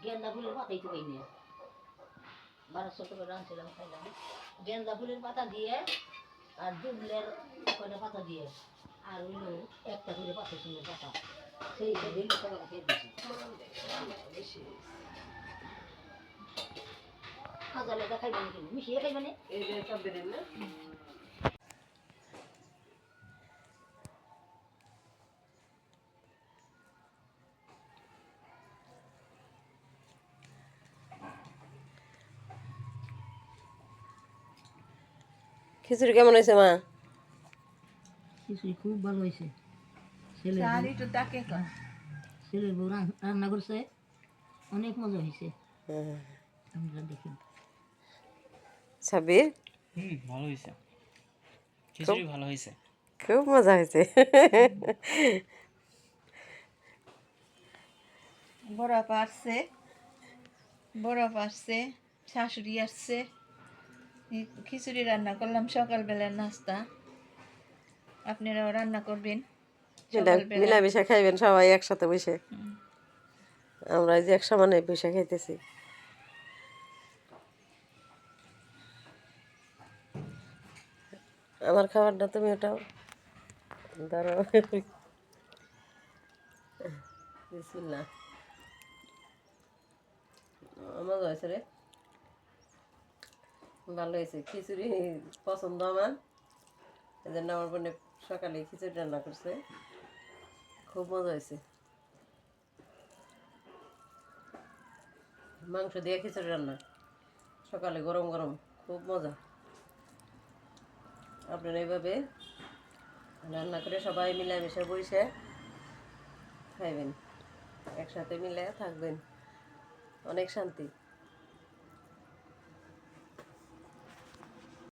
গেন্দা ফুলের পাতাই তো পাইনি, 1200 টাকা রাঁধছিলাম খাইলাম। গেন্দা ফুলের পাতা দিয়ে আর দুবলের কয়টা পাতা দিয়ে আর হইলো একটা করে পাতা সুন্দর পাতা, সেই দিন সবাই খেয়ে দিচ্ছি। খাজা লেখা খাইবেন কিন্তু মিশিয়ে খাইবেন এই যে সব দিন না। খিচুড়ি কেমন হয়েছে মা? খিচুড়ি খুব ভালো হয়েছে। ছেলের বউ রান্না করছে, অনেক মজা হয়েছে। আমরা দেখি সাবির ভালো হয়েছে, খিচুড়ি ভালো হয়েছে, খুব মজা হয়েছে। বরফ আসছে, শাশুড়ি আসছে, খিচুড়ি রান্না করলাম সকালবেলার নাস্তা। আপনারাও রান্না করবেন সকালবেলা। মিলামিশা খাইবেন সবাই একসাথে বসে। আমরা এই যে এক সমানে বসে খাইতেছি। আমার খাবারটা তুমি ওটাও ধরো। বিসমিল্লাহ। মজা হয়েছে রে, ভালো হয়েছে। খিচুড়ি পছন্দ আমার, এই জন্য আমার বোনে সকালে খিচুড়ি রান্না করছে, খুব মজা হয়েছে। মাংস দিয়ে খিচুড়ি রান্না সকালে গরম গরম, খুব মজা। আপনারা এইভাবে রান্না করে সবাই মিলেমিশে বসে খাইবেন, একসাথে মিলে থাকবেন, অনেক শান্তি।